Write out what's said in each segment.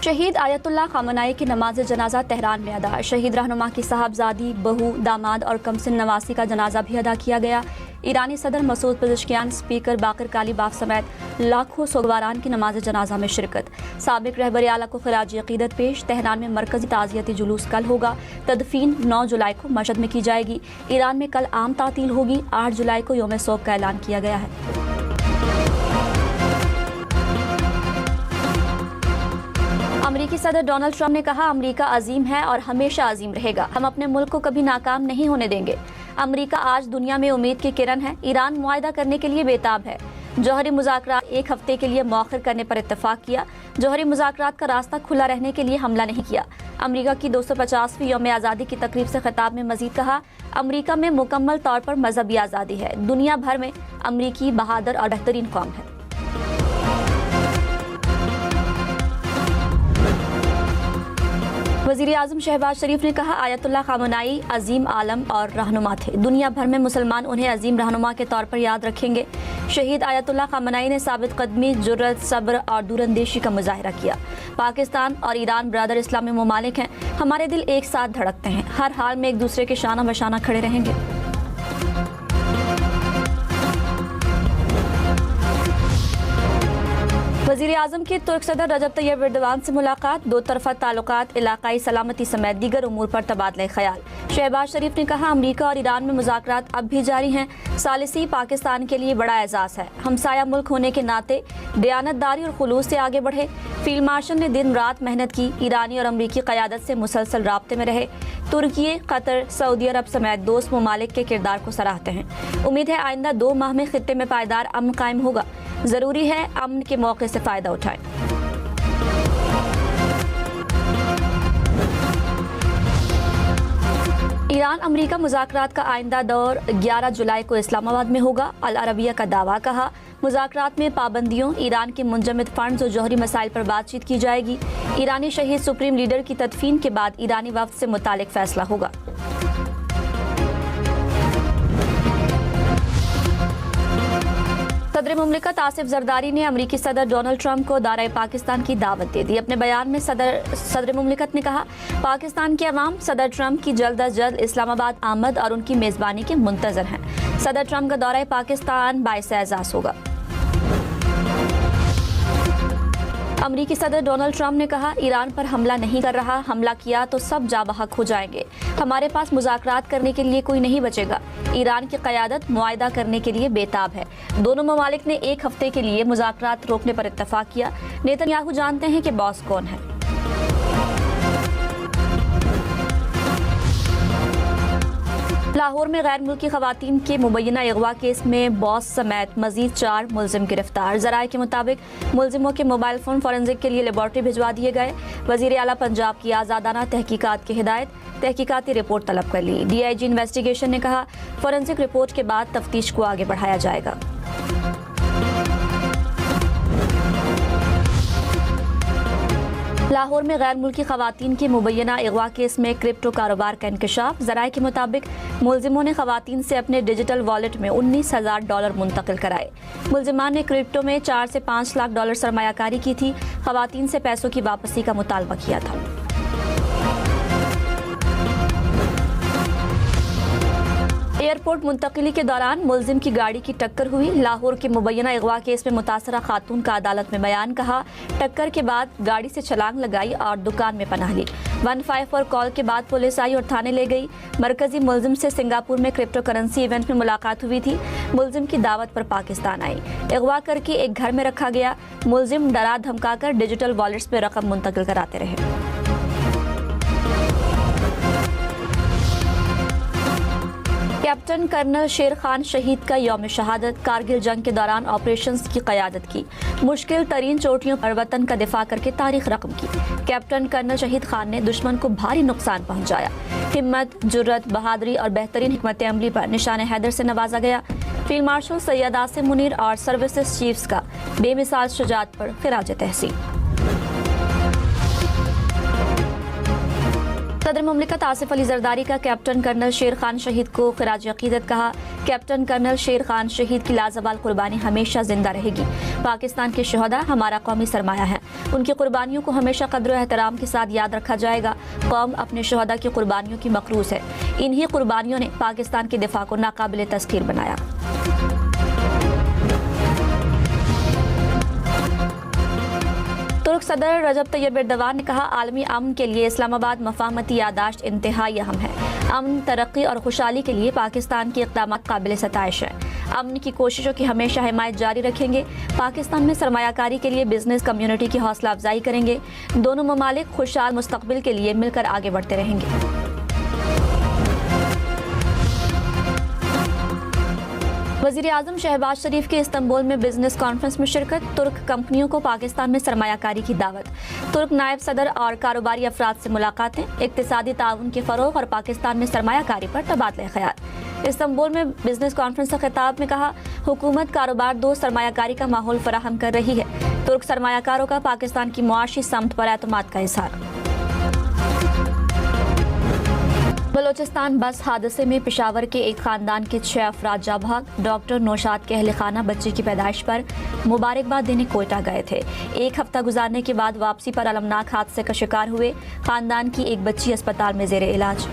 शहीद आयतुल्लाह खामनाई की नमाज जनाजा तेहरान में अदा। शहीद रहनुमा की साहबजादी, बहू, दामाद और कमसिन नवासी का जनाजा भी अदा किया गया। ईरानी सदर मसूद पेज़ेश्कियान, स्पीकर बाकर कालीबाफ समेत लाखों सोगवारान की नमाज जनाजा में शिरकत। साबिक रहबर आला को खिराज अकीदत पेश। तेहरान में मरकजी ताज़ियती जुलूस कल होगा। तदफीन 9 जुलाई को मशहद में की जाएगी। ईरान में कल आम तातील होगी। 8 जुलाई को यौम सोग का ऐलान किया गया है। अमेरिकी सदर डोनाल्ड ट्रंप ने कहा, अमेरिका अजीम है और हमेशा अजीम रहेगा। हम अपने मुल्क को कभी नाकाम नहीं होने देंगे। अमेरिका आज दुनिया में उम्मीद की किरण है। ईरान मुआहदा करने के लिए बेताब है। जौहरी मुज़ाकरात 1 हफ्ते के लिए मौखर करने पर इत्तेफाक किया। जौहरी मुज़ाकरात का रास्ता खुला रहने के लिए हमला नहीं किया। अमेरिका की 250वीं यौम आज़ादी की तकरीब से खिताब में मजीद कहा, अमेरिका में मुकम्मल तौर पर मजहबी आज़ादी है। दुनिया भर में अमेरिकी बहादुर और बेहतरीन कौम है। वज़ीर आज़म शहबाज शरीफ ने कहा, आयतुल्लाह खामनाई अजीम आलम और रहनुमा थे। दुनिया भर में मुसलमान उन्हें अजीम रहनुमा के तौर पर याद रखेंगे। शहीद आयतुल्लाह खामनाई ने साबित कदमी, जुर्रत, सब्र और दूरंदेशी का मुजाहिरा किया। पाकिस्तान और ईरान ब्रदर इस्लामी ममालिक हैं। हमारे दिल एक साथ धड़कते हैं। हर हाल में एक दूसरे के शाना बशाना खड़े रहेंगे। वज़ीर आज़म की तुर्क सदर रजब तैयब एर्दोगान से मुलाकात। 2 तरफ़ा ताल्लुकात, इलाकाई सलामती समेत दीगर उमूर पर तबादला ख्याल। शहबाज शरीफ ने कहा, अमरीका और ईरान में मुज़ाकरात अब भी जारी हैं। सालिसी पाकिस्तान के लिए बड़ा एजाज़ है। हमसाया मुल्क होने के नाते दयानतदारी और खुलूस से आगे बढ़े। फील्ड मार्शल ने दिन रात मेहनत की। ईरानी और अमरीकी क़यादत से मुसलसल राब्ते में रहे। तुर्की, कतर, सऊदी अरब समेत दोस्त ममालिक के किरदार को सराहते हैं। उम्मीद है आइंदा 2 माह में खित्ते में पायदार अमन कायम होगा। ज़रूरी है अमन के मौके से फ़ायदा उठाएं। ईरान अमरीका मुज़ाकरात का आइंदा दौर 11 जुलाई को इस्लामाबाद में होगा। अल अरबिया का दावा कहा, मुज़ाकरात में पाबंदियों, ईरान के मुंजमद फंड्स और जौहरी मसाइल पर बातचीत की जाएगी। ईरानी शहीद सुप्रीम लीडर की तदफीन के बाद ईरानी वफ़द से मुतालिक फैसला होगा। सदर मुमलिकत आसिफ जरदारी ने अमरीकी सदर डोनाल्ड ट्रंप को दौरे पाकिस्तान की दावत दे दी। अपने बयान में सदर मुमलिकत ने कहा, पाकिस्तान के अवाम सदर ट्रंप की जल्द अज जल्द इस्लामाबाद आमद और उनकी मेज़बानी के मुंतज़र हैं। सदर ट्रंप का दौरा पाकिस्तान बाइस एजाज़ होगा। अमरीकी सदर डोनाल्ड ट्रंप ने कहा, ईरान पर हमला नहीं कर रहा। हमला किया तो सब जाबहक हो जाएंगे। हमारे पास मुज़ाकरात करने के लिए कोई नहीं बचेगा। ईरान की क़यादत मुआहदा करने के लिए बेताब है। दोनों ममालिक ने 1 हफ्ते के लिए मुज़ाकरात रोकने पर इत्तेफाक किया। नेतन्याहू जानते हैं कि बॉस कौन है। लाहौर में गैर मुल्की खवातीन के मुबैना अगवा केस में बॉस समेत मजीद 4 मुलजिम गिरफ्तार। ज़राए के मुताबिक मुलजिमों के मोबाइल फ़ोन फॉरेंसिक के लिए लेबॉर्ट्री भिजवा दिए गए। वज़ीर आला पंजाब की आज़ादाना तहकीकात की हिदायत। तहकीकाती रिपोर्ट तलब कर ली। DIG इन्वेस्टिगेशन ने कहा, फॉरेंसिक रिपोर्ट के बाद तफ्तीश को आगे बढ़ाया जाएगा। लाहौर में गैर मुल्की खवातीन के मुबैना अगवा केस में क्रिप्टो कारोबार का इंकशाफ। ज़राए के मुताबिक मुलजिमों ने खवातीन से अपने डिजिटल वॉलेट में $19,000 मुंतकिल कराए। मुलजिमान ने क्रिप्टो में 4 से 5 लाख डॉलर सरमायाकारी की थी। खवातीन से पैसों की वापसी का मुतालबा किया था। एयरपोर्ट मुंतकिली के दौरान मुलजिम की गाड़ी की टक्कर हुई। लाहौर के मुबैना अगवा केस में मुतासरा खातून का अदालत में बयान। कहा, टक्कर के बाद गाड़ी से छलांग लगाई और दुकान में पनाह ली। 154 कॉल के बाद पुलिस आई और थाने ले गई। मरकजी मुलजिम से सिंगापुर में क्रिप्टो करेंसी इवेंट में मुलाकात हुई थी। मुलजिम की दावत पर पाकिस्तान आई। अगवा करके एक घर में रखा गया। मुलजिम डरा धमकाकर डिजिटल वॉलेट्स में रकम मुंतकिल कराते रहे। कैप्टन कर्नल शेर खान शहीद का यौम शहादत। कारगिल जंग के दौरान ऑपरेशंस की क़यादत की। मुश्किल तरीन चोटियों पर वतन का दिफा करके तारीख रकम की। कैप्टन कर्नल शहीद खान ने दुश्मन को भारी नुकसान पहुंचाया। हिम्मत, जुर्रत, बहादुरी और बेहतरीन हिकमत अमली पर निशान हैदर से नवाजा गया। फील्ड मार्शल सैयद आसिम मुनीर और सर्विसेज चीफ्स का बेमिसाल शुजाअत पर खिराज तहसीन। सदर मुमलिकत आसिफ अली जरदारी का कैप्टन कर्नल शेर खान शहीद को खिराज अकीदत। कहा, कैप्टन कर्नल शेर खान शहीद की लाजवाल कुर्बानी हमेशा जिंदा रहेगी। पाकिस्तान के शहदा हमारा कौमी सरमाया है। उनकी कुर्बानियों को हमेशा कद्र एहतराम के साथ याद रखा जाएगा। कौम अपने शहदा की कुर्बानियों की मकरूज है। इन्हीं कुर्बानियों ने पाकिस्तान के दिफा को नाकाबिले तस्खीर बनाया। तुर्क सदर रजब तैयब एर्दोगान ने कहा, आलमी अमन के लिए इस्लामाबाद मफाहमती यादाश्त इंतहाई अहम है। अमन, तरक्की और खुशहाली के लिए पाकिस्तान के इक़दाम काबिल सताइश है। अमन की कोशिशों की हमेशा हिमायत जारी रखेंगे। पाकिस्तान में सरमायाकारी के लिए बिजनेस कम्युनिटी की हौसला अफजाई करेंगे। दोनों ममालिक खुशहाल मुस्तकबिल के लिए मिलकर आगे बढ़ते रहेंगे। वज़ीर-ए-आज़म शहबाज शरीफ के इस्तांबुल में बिजनेस कॉन्फ्रेंस में शिरकत। तुर्क कंपनियों को पाकिस्तान में सरमायाकारी की दावत। तुर्क नायब सदर और कारोबारी अफराद से मुलाकातें। इक्तिसादी ताउन के फ़रोग़ और पाकिस्तान में सरमायाकारी पर तबादला ख़याल। इस्तांबुल में बिजनेस कॉन्फ्रेंस से खिताब में कहा, हुकूमत कारोबार दो सरमायाकारी का माहौल फराहम कर रही है। तुर्क सरमायाकारों का पाकिस्तान की मुआशी समत पर एतमाद का इज़हार। बलोचिस्तान बस हादसे में पेशावर के एक खानदान के 6 अफराद जा भाग। डॉक्टर नौशाद के अहल खाना बच्चे की पैदाइश पर मुबारकबाद देने कोयटा गए थे। एक हफ्ता गुजारने के बाद वापसी पर अलमनाक हादसे का शिकार हुए। खानदान की एक बच्ची अस्पताल में ज़ेरे इलाज।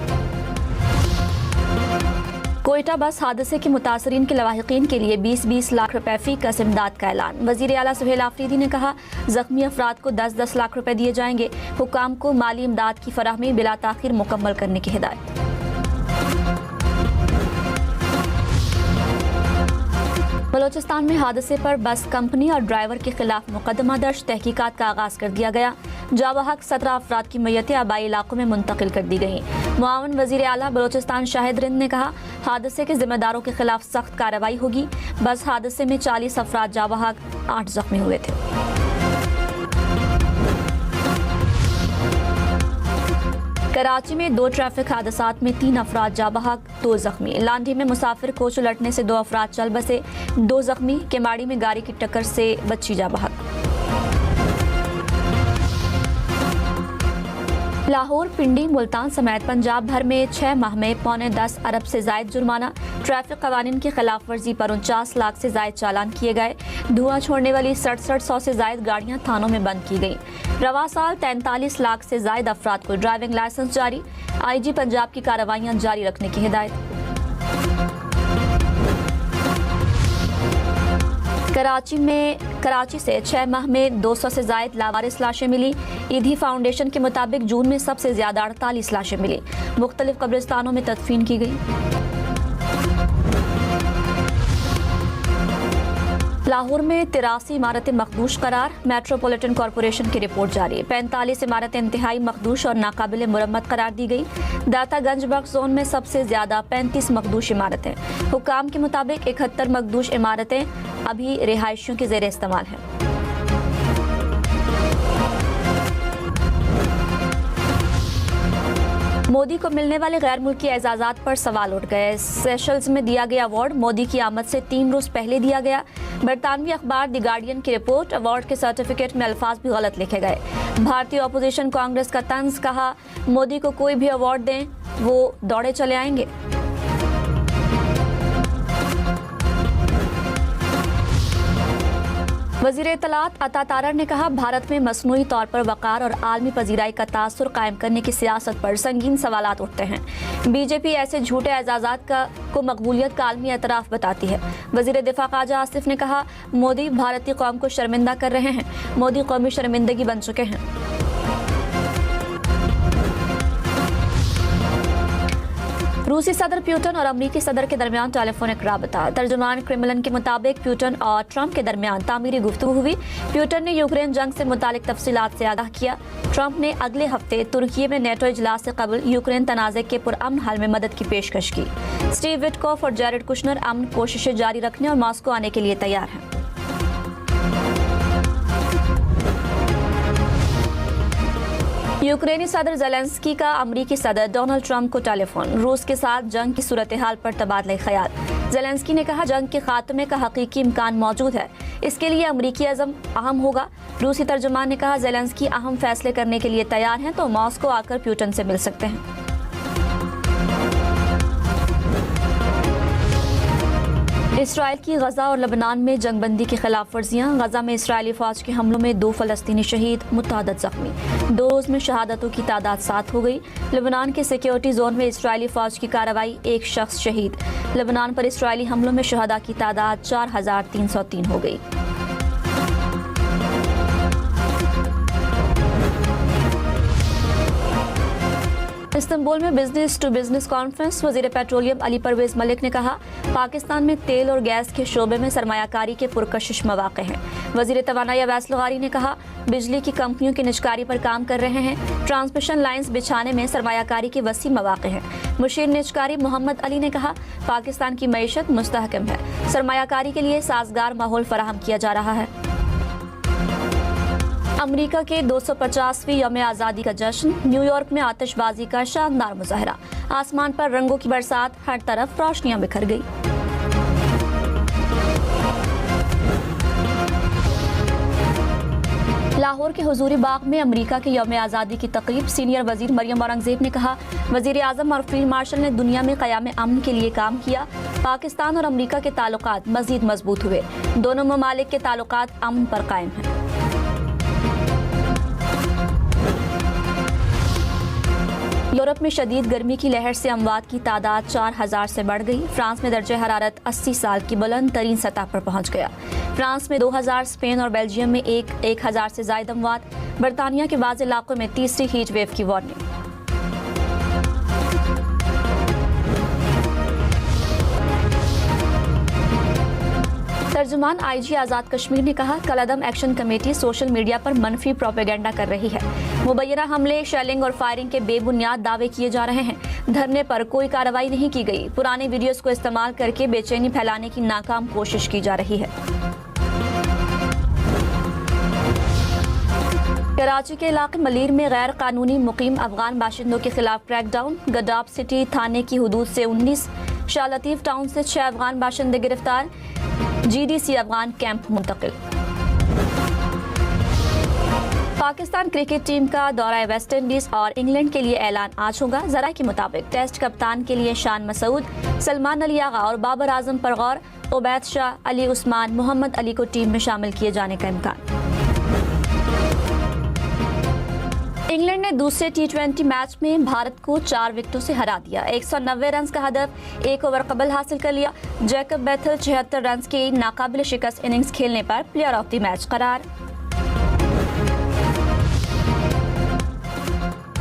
कोयटा बस हादसे के मुतासरीन के लवाहिकीन के लिए 20-20 लाख रुपए फ़ी कस इमदाद का ऐलान। वज़ीर आला सुहेल आफरीदी ने कहा, ज़ख्मी अफराद को 10-10 लाख रुपए दिए जाएंगे। हुकाम को माली इमदाद की फराहमी बिला ताख़ीर मुकम्मल करने की हिदायत। बलोचिस्तान में हादसे पर बस कंपनी और ड्राइवर के खिलाफ मुकदमा दर्ज। तहकीकात का आगाज़ कर दिया गया। जावाहक 17 अफराद की मैयतें आबाई इलाकों में मुंतकिल कर दी गई। मुआवन वज़ीर आला बलोचिस्तान शाहिद रिंद ने कहा, हादसे के जिम्मेदारों के खिलाफ सख्त कार्रवाई होगी। बस हादसे में 40 अफराद जावाहक, 8 जख्मी हुए थे। कराची में 2 ट्रैफिक हादसात में 3 अफराद जा बहक, 2 जख्मी। लांधी में मुसाफिर कोच उलटने से 2 अफराद चल बसे, 2 जख्मी। केमाड़ी में गाड़ी की टक्कर से बच्ची जा बहक। लाहौर, पिंडी, मुल्तान समेत पंजाब भर में 6 माह में 9.25 अरब से जायद जुर्माना। ट्रैफिक कवानीन की खिलाफ वर्जी पर 49 लाख से जायद चालान किए गए। धुआं छोड़ने वाली 6700 से जायद गाड़ियां थानों में बंद की गई। रवा साल 43 लाख से जायद अफराद को ड्राइविंग लाइसेंस जारी। IG पंजाब की कार्रवाइयां जारी रखने की हिदायत। कराची से 6 माह में 200 से जायद लावारिस लाशें मिली। ईदी फाउंडेशन के मुताबिक जून में सबसे ज्यादा 48 लाशें मिली। मुख्तलिफ कब्रिस्तानों में तदफीन की गई। लाहौर में 83 इमारतें मखदूश करार। मेट्रोपॉलिटन कॉरपोरेशन की रिपोर्ट जारी। 45 इमारतें इंतहाई मखदूश और नाकाबिले मुरम्मत करार दी गई। दातागंज बख्श जोन में सबसे ज्यादा 35 मखदूश इमारतें। हुकाम के मुताबिक 71 मखदूश इमारतें अभी रिहायशियों के ज़ेरे इस्तेमाल हैं। मोदी को मिलने वाले गैर मुल्की एजाज़ात पर सवाल उठ गए। सेशल्स में दिया गया अवार्ड मोदी की आमद से 3 रोज पहले दिया गया। बरतानवी अखबार द गार्डियन की रिपोर्ट, अवार्ड के सर्टिफिकेट में अल्फाज भी गलत लिखे गए। भारतीय अपोजिशन कांग्रेस का तंज, कहा मोदी को कोई भी अवार्ड दें वो दौड़े चले आएंगे। वज़ीर इत्तलात अता तारर ने कहा, भारत में मसनूई तौर पर वक़ार और आलमी पजीराई का तासुर कायम करने की सियासत पर संगीन सवालात उठते हैं। बीजेपी ऐसे झूठे एजाज़ात को मकबूलियत का आलमी एतराफ़ बताती है। वज़ीर दिफा ख्वाजा आसिफ ने कहा, मोदी भारतीय कौम को शर्मिंदा कर रहे हैं। मोदी कौमी शर्मिंदगी बन चुके हैं। रूसी सदर प्यूटन और अमरीकी सदर के दरमियान टेलीफोनिक राबता। तर्जुमान क्रेमलिन के मुताबिक प्यूटन और ट्रंप के दरमियान तामीरी गुफ्तगू हुई। प्यूटन ने यूक्रेन जंग से मुतालिक तफसीलात से आगाह किया। ट्रंप ने अगले हफ्ते तुर्की में नेटो इजलास से कबल यूक्रेन तनाज़े के पुरअमन हल में मदद की पेशकश की। स्टीव विटकॉफ और जैरेड कुशनर अमन कोशिशें जारी रखने और मॉस्को आने के लिए तैयार हैं। यूक्रेनी सदर ज़ेलेंस्की का अमरीकी सदर डोनाल्ड ट्रंप को टेलीफोन। रूस के साथ जंग की सूरत हाल पर तबादला ख्याल। ज़ेलेंस्की ने कहा, जंग के खात्मे का हकीकी इम्कान मौजूद है। इसके लिए अमरीकी अज़म अहम होगा। रूसी तर्जुमान ने कहा, ज़ेलेंस्की अहम फैसले करने के लिए तैयार हैं तो मॉस्को आकर प्यूटन से मिल सकते हैं। इसराइल की गजा और लेबनान में जंगबंदी की खिलाफ वर्जियाँ। गजा में इसराइली फौज के हमलों में 2 फलस्तीनी शहीद, मुतअद्दिद जख्मी। 2 रोज में शहादतों की तादाद 7 हो गई। लेबनान के सिक्योरिटी जोन में इसराइली फौज की कार्रवाई, 1 शख्स शहीद। लेबनान पर इसराइली हमलों में शहदा की तादाद 4303 हो गई। इस्तांबुल में बिजनेस टू बिजनेस कॉन्फ्रेंस। वजीर पेट्रोलियम अली परवेज मलिक ने कहा, पाकिस्तान में तेल और गैस के शोबे में सरमायाकारी के पुरकशिश मौके हैं। वजीर तवानाई अवैस लगारी ने कहा, बिजली की कंपनियों की निजकारी पर काम कर रहे हैं। ट्रांसमिशन लाइन्स बिछाने में सरमायाकारी के वसी मौके हैं। मुशीर निजकारी मोहम्मद अली ने कहा, पाकिस्तान की मईशत मुस्तहकम है। सरमायाकारी के लिए साजगार माहौल फराहम किया जा रहा है। अमेरिका के 250वीं यौम आज़ादी का जश्न। न्यूयॉर्क में आतिशबाजी का शानदार मुजाहरा। आसमान पर रंगों की बरसात, हर तरफ रोशनियां बिखर गई। लाहौर के हुजूरी बाग में अमेरिका के यौम आज़ादी की तकरीब। सीनियर वजीर मरियम औरंगजेब ने कहा, वजीर आजम और फील्ड मार्शल ने दुनिया में क़याम अमन के लिए काम किया। पाकिस्तान और अमेरिका के ताल्लुकात मजीद मजबूत हुए। दोनों ममालिक के ताल्लुकात अमन पर कायम हैं। यूरोप में शदीद गर्मी की लहर से अमवात की तादाद 4000 से बढ़ गई। फ्रांस में दर्जे हरारत 80 साल की बुलंद तरीन सतह पर पहुंच गया। फ्रांस में 2000, स्पेन और बेल्जियम में 1000 से ज्यादा अमवात। बरतानिया के बाज़ इलाकों में तीसरी हीट वेव की वार्निंग। तर्जुमान IG आज़ाद कश्मीर ने कहा, कलअदम एक्शन कमेटी सोशल मीडिया पर मनफी प्रोपेगेंडा कर रही है। मुबैना हमले, शेलिंग और फायरिंग के बेबुनियाद दावे किए जा रहे हैं। धरने पर कोई कार्रवाई नहीं की गई। पुराने वीडियोस को इस्तेमाल करके बेचैनी फैलाने की नाकाम कोशिश की जा रही है। कराची के इलाके मलीर में गैर कानूनी मुकीम अफगान बाशिंदों के खिलाफ क्रैकडाउन। गडाब सिटी थाने की हदूद से 19, शाह लतीफ टाउन से 6 अफगान बाशिंदे गिरफ्तार। GDC अफगान कैंप मुंतकिल। पाकिस्तान क्रिकेट टीम का दौरा वेस्ट इंडीज और इंग्लैंड के लिए ऐलान आज होगा। जरा के मुताबिक टेस्ट कप्तान के लिए शान मसूद, सलमान अली आगा और बाबर आजम पर गौर। उबैद शाह, अली उस्मान, मोहम्मद अली को टीम में शामिल किए जाने का इम्कान। इंग्लैंड ने दूसरे T20 मैच में भारत को 4 विकेटों से हरा दिया। 190 रन का हदफ 1 ओवर कबल हासिल कर लिया। जैकब बेथल 76 रन की नाकाबिल शिकस्त इनिंग्स खेलने पर प्लेयर ऑफ द मैच करार।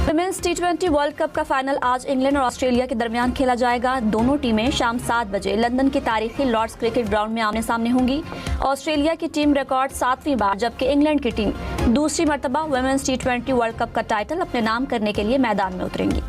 विमेंस T20 वर्ल्ड कप का फाइनल आज इंग्लैंड और ऑस्ट्रेलिया के दरमियान खेला जाएगा। दोनों टीमें शाम 7 बजे लंदन के तारीखी लॉर्ड्स क्रिकेट ग्राउंड में आमने सामने होंगी। ऑस्ट्रेलिया की टीम रिकॉर्ड 7वीं बार, जबकि इंग्लैंड की टीम दूसरी मर्तबा विमेंस T20 वर्ल्ड कप का टाइटल अपने नाम करने के लिए मैदान में उतरेंगी।